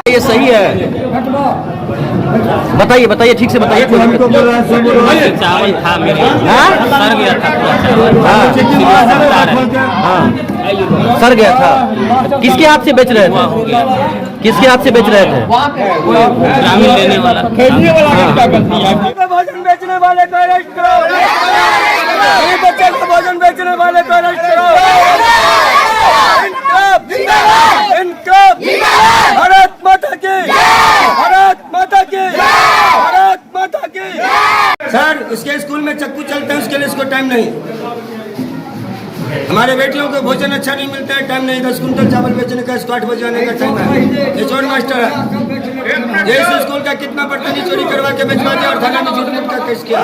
ये सही है? बताइए बताइए, ठीक से बताइए। चावल था मेरे, सड़ गया था। सड़ गया था। किसके हाथ से बेच रहे थे? किसके हाथ से बेच रहे थे? ग्रामीण लेने वाला। भोजन बेचने वाले को अरेस्ट करो। बच्चे को भोजन बेचने वाले को अरेस्ट करो। भारत माता की, भारत माता की, भारत माता की। सर, इसके स्कूल में चक्कू चलते हैं, उसके लिए इसको टाइम नहीं। हमारे बेटियों को भोजन अच्छा नहीं मिलता है, टाइम नहीं। 10 कुंटल चावल बेचने का, इसको 8 बजे आने का टाइम है। ये चोर मास्टर है। ये इस स्कूल का कितना बर्तन चोरी करवा के भिजवा दिया और थाना में झूठ का केस किया।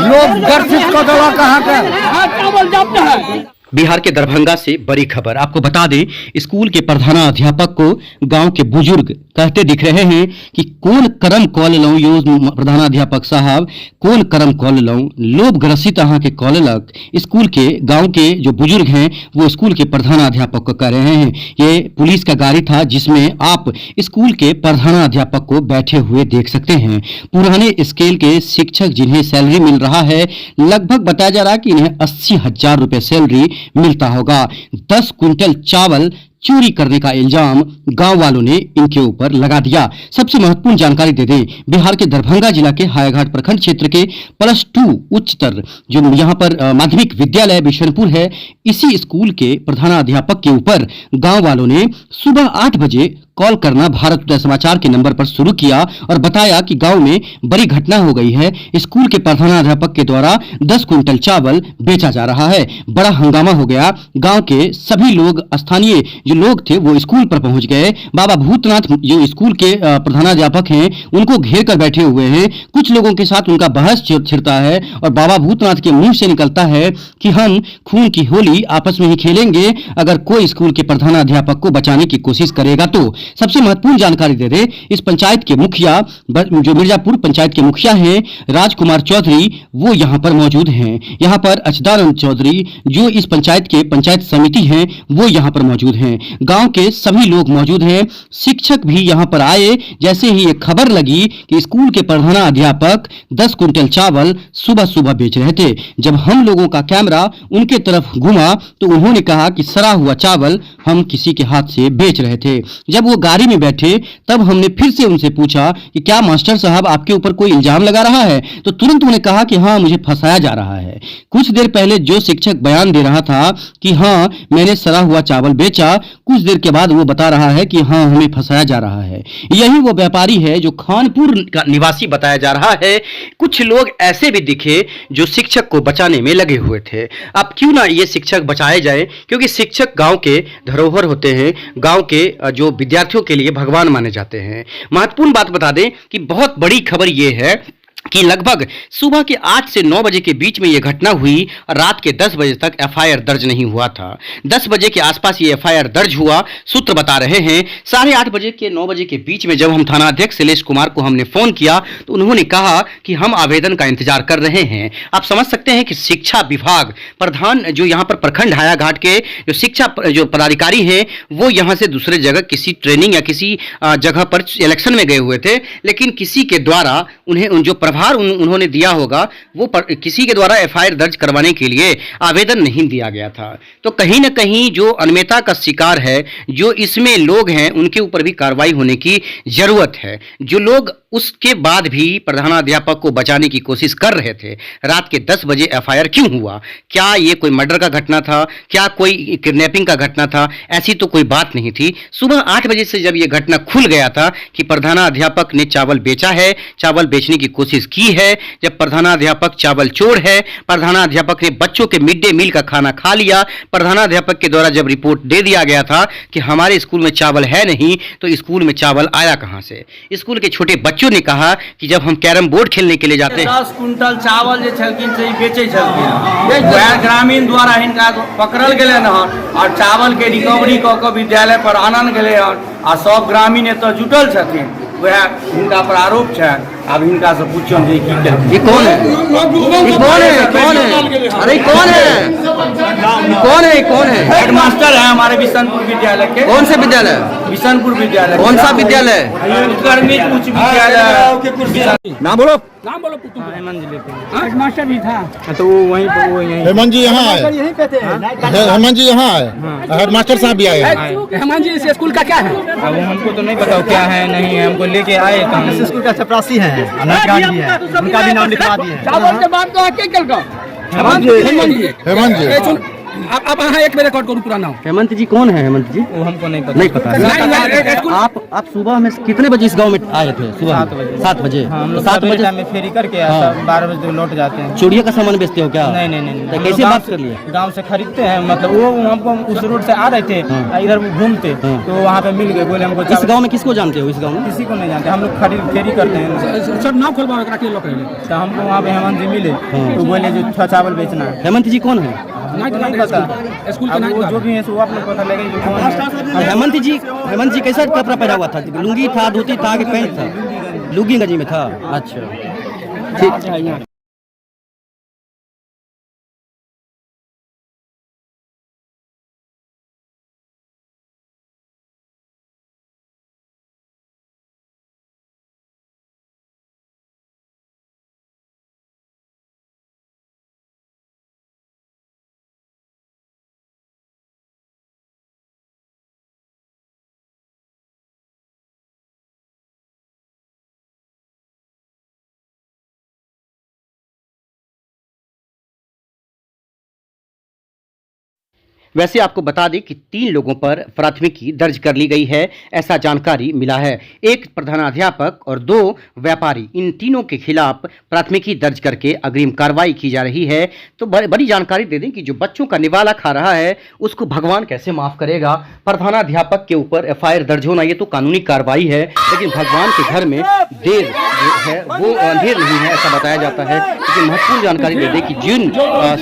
लोग गर्सित को दवा कहाँ का? बिहार के दरभंगा से बड़ी खबर आपको बता दें। स्कूल के प्रधानाध्यापक को गांव के बुजुर्ग कहते दिख रहे हैं कि कौन करम कॉल लऊं, यो प्रधानाध्यापक साहब कौन करम कॉल लऊं, लोभ ग्रसित अहाँ के कॉल लक। स्कूल के गांव के जो बुजुर्ग हैं वो स्कूल के प्रधानाध्यापक को कह रहे हैं। ये पुलिस का गाड़ी था जिसमें आप स्कूल के प्रधानाध्यापक को बैठे हुए देख सकते हैं। पुराने स्केल के शिक्षक जिन्हें सैलरी मिल रहा है, लगभग बताया जा रहा है कि इन्हें 80,000 रुपए सैलरी मिलता होगा। 10 कुंटल चावल चोरी करने का इल्जाम गांव वालों ने इनके ऊपर लगा दिया। सबसे महत्वपूर्ण जानकारी दे दें, बिहार के दरभंगा जिला के हायाघाट प्रखंड क्षेत्र के +2 उच्चतर जो यहाँ पर माध्यमिक विद्यालय बिशनपुर है, इसी स्कूल के प्रधानाध्यापक के ऊपर गांव वालों ने सुबह 8 बजे कॉल करना भारत उदय समाचार के नंबर पर शुरू किया और बताया कि गांव में बड़ी घटना हो गई है। स्कूल के प्रधानाध्यापक के द्वारा 10 कुंटल चावल बेचा जा रहा है। बड़ा हंगामा हो गया। गांव के सभी लोग, स्थानीय जो लोग थे वो स्कूल पर पहुंच गए। बाबा भूतनाथ जो स्कूल के प्रधानाध्यापक हैं उनको घेर कर बैठे हुए हैं। कुछ लोगों के साथ उनका बहस छिड़ता है और बाबा भूतनाथ के मुंह से निकलता है कि हम खून की होली आपस में ही खेलेंगे अगर कोई स्कूल के प्रधानाध्यापक को बचाने की कोशिश करेगा तो। सबसे महत्वपूर्ण जानकारी दे दे, इस पंचायत के मुखिया जो मिर्जापुर पंचायत के मुखिया हैं राजकुमार चौधरी, वो यहाँ पर मौजूद हैं। यहाँ पर अच्युतानंद चौधरी जो इस पंचायत के पंचायत समिति हैं वो यहाँ पर मौजूद हैं। गांव के सभी लोग मौजूद हैं। शिक्षक भी यहाँ पर आए जैसे ही ये खबर लगी कि स्कूल के प्रधानाध्यापक 10 कुंटल चावल सुबह सुबह बेच रहे थे। जब हम लोगों का कैमरा उनके तरफ घुमा तो उन्होंने कहा कि सड़ा हुआ चावल हम किसी के हाथ से बेच रहे थे। जब वो गाड़ी में बैठे तब हमने फिर से उनसे पूछा कि क्या मास्टर साहब आपके ऊपर कोई इल्जाम लगा रहा है, तो तुरंत उन्होंने कहा कि हाँ मुझे फंसाया जा रहा है। कुछ देर पहले जो शिक्षक बयान दे रहा था कि हाँ मैंने सड़ा हुआ चावल बेचा, कुछ देर के बाद वो बता रहा है कि हाँ हमें फंसाया जा रहा है। यही वो व्यापारी है जो खानपुर का निवासी बताया जा रहा है। कुछ लोग ऐसे भी दिखे जो शिक्षक को बचाने में लगे हुए थे। अब क्यों ना ये शिक्षक बचाए जाए, क्योंकि शिक्षक गांव के धरोहर होते हैं, गांव के जो विद्यार्थियों के लिए भगवान माने जाते हैं। महत्वपूर्ण बात बता दें कि बहुत बड़ी खबर यह है कि लगभग सुबह के 8 से 9 बजे के बीच में यह घटना हुई और रात के 10 बजे तक एफआईआर दर्ज नहीं हुआ था। 10 बजे के आसपास ये एफआईआर दर्ज हुआ, सूत्र बता रहे हैं। 8:30 बजे के 9 बजे के बीच में जब हम थानाध्यक्ष शैलेश कुमार को हमने फोन किया तो उन्होंने कहा कि हम आवेदन का इंतजार कर रहे हैं। आप समझ सकते हैं कि शिक्षा विभाग प्रधान जो यहाँ पर प्रखंड हायाघाट के जो शिक्षा जो पदाधिकारी हैं वो यहाँ से दूसरे जगह किसी ट्रेनिंग या किसी जगह पर इलेक्शन में गए हुए थे, लेकिन किसी के द्वारा उन्हें जो प्रभार उन्होंने दिया होगा वो किसी के द्वारा एफआईआर दर्ज करवाने के लिए आवेदन नहीं दिया गया था। तो कहीं ना कहीं जो अनियमितता का शिकार है, जो इसमें लोग हैं, उनके ऊपर भी कार्रवाई होने की जरूरत है। जो लोग उसके बाद भी प्रधानाध्यापक को बचाने की कोशिश कर रहे थे, रात के 10 बजे एफआईआर क्यों हुआ? क्या ये कोई मर्डर का घटना था? क्या कोई किडनैपिंग का घटना था? ऐसी तो कोई बात नहीं थी। सुबह 8 बजे से जब ये घटना खुल गया था कि प्रधानाध्यापक ने चावल बेचा है, चावल बेचने की कोशिश की है, जब प्रधानाध्यापक चावल चोर है, प्रधानाध्यापक ने बच्चों के मिड डे मील का खाना खा लिया, प्रधानाध्यापक के द्वारा जब रिपोर्ट दे दिया गया था कि हमारे स्कूल में चावल है नहीं, तो स्कूल में चावल आया कहां से? स्कूल के छोटे बच्चों ने कहा कि जब हम कैरम बोर्ड खेलने के लिए जाते हैं 10 कुंटल चावल जे छलकिन से बेचे छलकिन, ग्रामीण द्वारा हिनका पकड़ल गेले हन और चावल के रिकवरी क के विद्यालय पर आनल गेले हन आ सब ग्रामीण एतऽ जुटल छथिन, वह हिनका पर आरोप छै। अब हिनका से पूछियन जे की कौन है? कौन है? अरे कौन है हेडमास्टर है हमारे बिशनपुर विद्यालय के। कौन से विद्यालय? बिशनपुर विद्यालय। कौन सा विद्यालय? उत्कर्मित उच्च विद्यालय। नाम बोलो। हेमंत जिले पे हेडमास्टर भी था। तो वो वहीं पे वो यहीं हेमंत जी यहाँ आए। यहीं पे थे। हेमंत जी यहाँ आए। हेडमास्टर साहब भी आए हैं। हेमंत जी इस स्कूल का क्या है? अब वो हमको तो नहीं पता क्या है नहीं है, हमको लेके आए तो हम स्कूल का चपरासी है, अनाज कार्ड भी है, उनका भी नाम लिखवा दिए। चावल के बाद तो आके कल का हेमंत जी। हेमंत जी आप यहाँ एक मेरे रिकॉर्ड करूँ पूरा नाम। हेमंत जी कौन है? हेमंत जी वो हमको नहीं पता। नहीं पता। आप सुबह में कितने बजे इस गांव में आए थे? सुबह 7 बजे। हाँ, हम लोग 7 सवेरे बजे टाइम में फेरी करके 12 बजे तक लौट जाते हैं। चूड़िया का सामान बेचते हो क्या? नहीं तो कैसे बात कर लिए? गांव से खरीदते हैं, मतलब वो हमको उस रोड से आ रहे थे, इधर वो घूमते तो वहाँ पे मिल गए, बोले हमको इस गांव में किसको जानते हो? इस गांव में किसी को नहीं जानते, हम लोग खरीद फेरी करते हैं। सर नाम खोलवा तो हमको वहाँ पे हेमंत जी मिले तो बोले जो चावल बेचना है। हेमंत जी कौन है? नहीं पता स्कूल के वो जो भी है वो आप लोग पता लगे जो कौन है। हेमंत जी कैसा कपड़ा पहना हुआ था? लुंगी था, धोती था कि पैंट था? लुंगी गंजी में था। अच्छा ठीक। वैसे आपको बता दें कि 3 लोगों पर प्राथमिकी दर्ज कर ली गई है, ऐसा जानकारी मिला है। एक प्रधानाध्यापक और 2 व्यापारी, इन तीनों के खिलाफ प्राथमिकी दर्ज करके अग्रिम कार्रवाई की जा रही है। तो बड़ी जानकारी दे दें कि जो बच्चों का निवाला खा रहा है उसको भगवान कैसे माफ करेगा। प्रधानाध्यापक के ऊपर FIR दर्ज होना ये तो कानूनी कार्रवाई है, लेकिन भगवान के घर में देर जो है वो अंधेर नहीं है, ऐसा बताया जाता है। लेकिन महत्वपूर्ण जानकारी दे दें कि जिन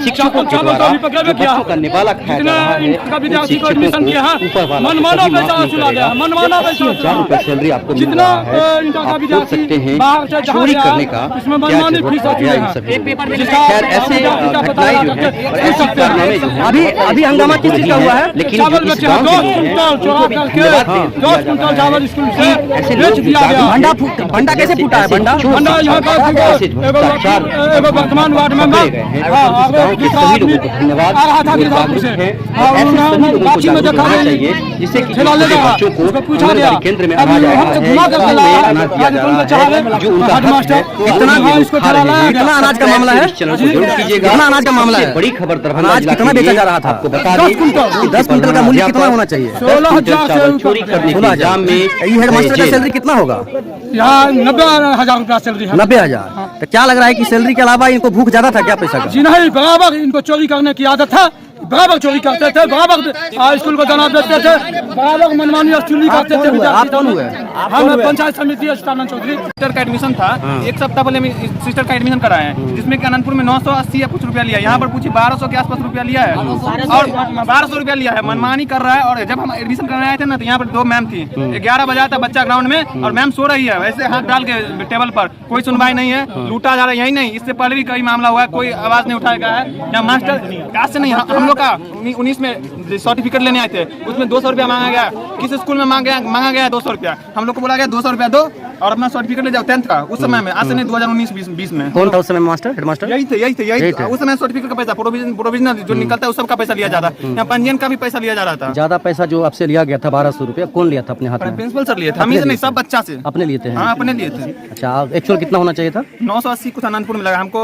शिक्षकों के द्वारा जो बच्चों का निवाला खाया जा रहा है, विद्यार्थी को एडमिशन किया है, मनमाना पैसा वसूला गया, मनमाना पैसा 1000 रुपए सैलरी आपको मिल जितना रहा है। इनका आप विद्यार्थी सोच सकते हैं बाहर से जहाँ चोरी गया, करने का इसमें क्या मनमानी जरूरत फीस पड़ गया इन है। सभी को। जिसका खैर ऐसे घटनाएं जो है और ऐसे कारनामे जो है अभी हंगामा किस चीज का हुआ है? लेकिन चावल जो इस बचे गांव के हैं, लोग हैं, 2 उनको भी धन्यवाद दिया जाता चावल है स्कूल कि से ऐसे बेच लोग दिया गया। भंडा कैसे फूटा है? भंडा यहाँ का एगो वर्तमान वार्ड में सभी लोगों को धन्यवाद आ रहा था गिरधारपुर से, वापसी में देखा चाहिए जिससे कि ठेला ले गया, बच्चों को उसको पूछा गया, केंद्र में अब अनाज आया हमसे घुमा कर है, लाया, अनाज दिया आज जा उनको रहा चाह है, रहे, जो उनका हक हेडमास्टर, है। कितना वो इसको खा ठेला रहे लाया हैं। गया। कितना अनाज का मामला है? इस चैनल को जरूर कीजिएगा। कितना अनाज का मामला है? सबसे बड़ी खबर दरभंगा अनाज जिला कितना के लिए बेचा जा रहा था? आपको बता 10 दें कुंटल। कि 10 कुंटल का मूल्य कितना होना चाहिए? 16,000 से चावल चोरी करने के इल्जाम में ये हेडमास्टर का सैलरी कितना होगा? यहाँ 90,000 रुपया सैलरी है। 90,000। तो क्या लग रहा है कि सैलरी के अलावा इनको भूख ज्यादा था क्या पैसा का? जी नहीं, बराबर इनको चोरी करने की आदत है, बराबर चोरी करते थे, बराबर स्कूल को दाना बेचते थे, बराबर मनमानी चोरी करते थे। आप कौन हुए? हम पंचायत समिति स्थानांतरण चौधरी। सिस्टर का एडमिशन था, एक सप्ताह पहले सिस्टर का एडमिशन कराया है, जिसमें कि अनंतपुर में 980 या कुछ रुपया लिया है, यहाँ पर पूछिए 1200 के आसपास रुपया लिया है, और 1200 रुपया लिया है, मनमानी कर रहा है। और जब हम एडमिशन कराने आए थे ना, तो यहाँ पर 2 मैम थी, 11 बजा था बच्चा ग्राउंड में, और मैम सो रही है वैसे हाथ डाल के टेबल पर, कोई सुनवाई नहीं है, लूटा जा रहा है। यही नहीं, इससे पहले भी कई मामला हुआ है, कोई आवाज नहीं उठाया गया है। यहाँ मास्टर कास्ट से नहीं, हम लोग का 19 में सर्टिफिकेट लेने आए थे, उसमें 200 रुपया मांगा गया, किस स्कूल में मांगा गया 200 रुपया, हम लोग को बोला गया 200 रुपया दो और अपना सर्टिफिकेट ले जाओ 10th का, उस समय में, आज से नहीं 2019-20 में। कौन था उस समय मास्टर? हेडमास्टर यही थे। उस समय सर्टिफिकेट का पैसा, प्रोविजनल जो निकलता है उस सब का पैसा लिया जाता है, यहाँ पंजीयन का भी पैसा लिया जा रहा था। ज्यादा पैसा जो आपसे लिया गया था 1200 रुपया, कौन लिया था अपने हाथ में? प्रिंसिपल सर लिए थे, हम ही से नहीं, सब बच्चा से अपने लिए थे? हाँ, अपने लिए थे। अच्छा, एक्चुअल कितना होना चाहिए था? 980 कुछ अनंतपुर में लगा, हमको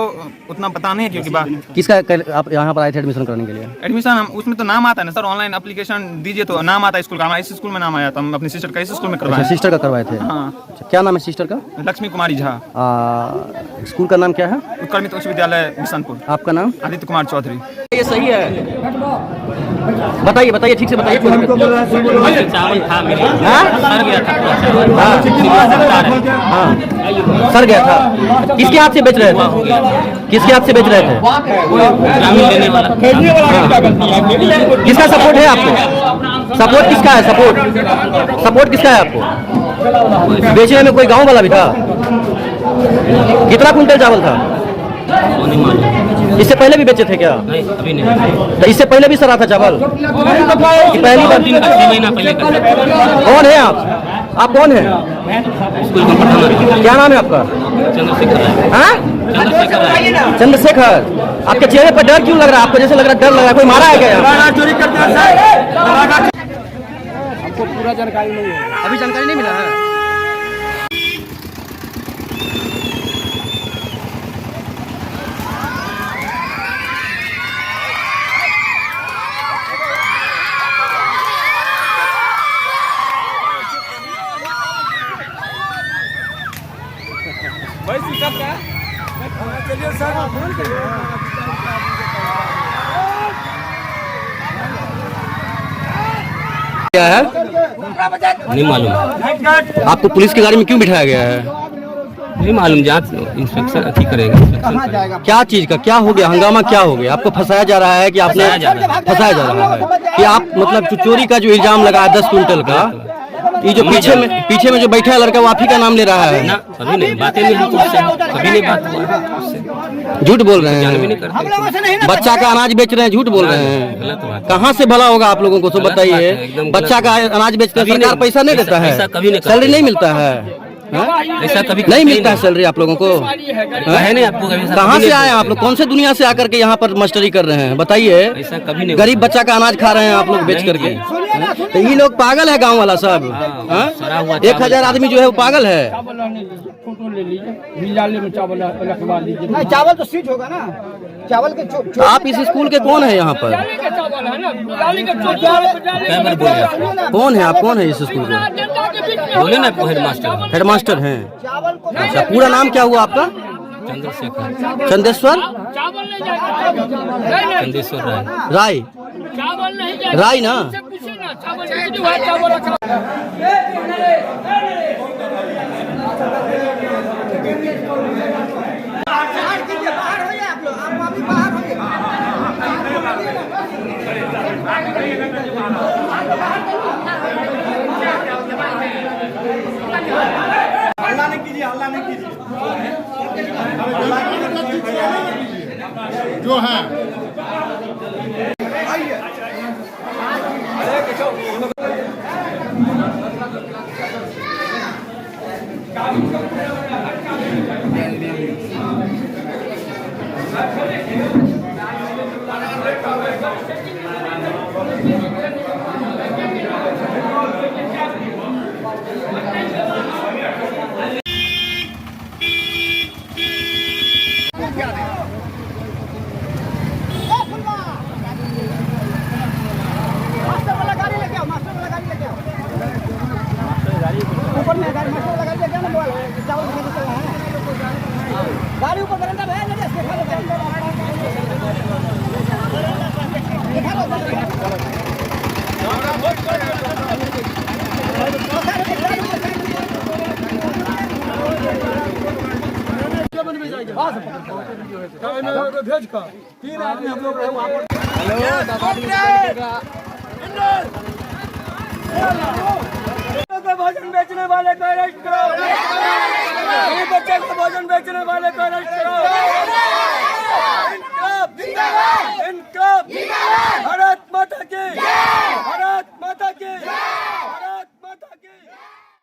उतना पता नहीं है क्योंकि बात किसका आप यहाँ पर आए थे एडमिशन कराने के लिए? एडमिशन उसमें तो नाम आता है ना सर, ऑनलाइन एप्लीकेशन दीजिए तो नाम आता है स्कूल का, हमारा इस स्कूल में नाम आया था, हम अपनी सिस्टर का इस स्कूल में करवाए। सिस्टर का करवाए थे? हाँ। अच्छा, क्या नाम है सिस्टर का? लक्ष्मी कुमारी झा। स्कूल का नाम क्या है? उत्कर्मित उच्च विद्यालय बिशनपुर। आपका नाम? आदित्य कुमार चौधरी। ये सही है? बताइए ठीक से बताइए। चावल था मेरे, सर गया था। सर गया था। किसके हाथ से बेच रहे थे? किसके हाथ से बेच रहे थे? ग्रामीण लेने वाला। किसका सपोर्ट है आपको? सपोर्ट किसका है? सपोर्ट किसका है आपको? बेचने में कोई गांव वाला भी था? कितना कुंटल चावल था? इससे पहले भी बेचे थे क्या? नहीं अभी नहीं। तो इससे पहले भी सड़ा था चावल कि पहली बार? 6 महीना पहले कौन है आप कौन है? स्कूल का प्रधान क्या नाम है आपका? चंद्रशेखर राय। हाँ? चंद्रशेखर राय। चंद्रशेखर। आपके चेहरे पर डर क्यों लग रहा है? आपको जैसे लग रहा है डर लग रहा है, कोई मारा है क्या यहाँ? चोरी करते हैं सर। हमको पूरा जानकारी नहीं है। अभी जानकारी नहीं मिला है। चलिए सर। क्या है? नहीं मालूम। आपको पुलिस की गाड़ी में क्यों बिठाया गया है? नहीं मालूम, जांच इंस्पेक्शन अथी करेगा। इंस्पेक्शन करेगा। क्या चीज का क्या हो गया? हंगामा क्या हो गया? आपको फंसाया जा रहा है कि आपने फंसाया जा रहा है। फंसाया जा रहा है कि आप मतलब चोरी का जो इल्जाम लगा है 10 क्विंटल का, ये जो पीछे में जो बैठा है लड़का, वो आप ही का नाम ले रहा है? ना कभी नहीं, बातें नहीं होती उससे, कभी नहीं बात हुआ। झूठ बोल रहे जान भी नहीं हैं। करते। बच्चा का अनाज बेच रहे हैं, झूठ बोल रहे हैं। गलत बात है। कहाँ से भला होगा आप लोगों को तो गलत बात है, बताइए। एकदम बच्चा गलत का अनाज बेचते हैं, कभी सरकार नहीं। पैसा नहीं देता है, ऐसा कभी नहीं करते। सैलरी नहीं मिलता है। हाँ? ऐसा कभी नहीं मिलता है सैलरी आप लोगों को? है नहीं आपको कभी? कहाँ से आए हैं आप लोग? कौन से दुनिया से आकर के यहाँ पर मस्टरी कर रहे हैं? बताइए। ऐसा कभी नहीं। गरीब बच्चा का अनाज खा रहे हैं आप लोग बेच करके। तो ये लोग पागल है गांव वाला सब। हाँ? सड़ा हुआ 1000 आदमी जो है वो पागल है। फोटो ले लीजिए, मिलाले में चावल रखवा लीजिए। नहीं चावल तो सीट होगा ना, चावल के आप इस स्कूल के कौन है यहाँ पर? कई बार बोल रहे कौन है आप? कौन है इस स्कूल के? बोले ना हेडमास्टर हेडमास्टर हैं। अच्छा, पूरा नाम क्या हुआ आपका? चंद्रशेखर चंदेश्वर चंदेश्वर राय। राय। राय ना? जो है गाड़ी ऊपर करंट है ना, देखा भेज का 3 आदमी हम लोग रहे वहाँ पर। भोजन बेचने वाले को अरेस्ट करो। बच्चे को भोजन बेचने वाले को अरेस्ट करो। इनकलाब जिंदाबाद। इनकलाब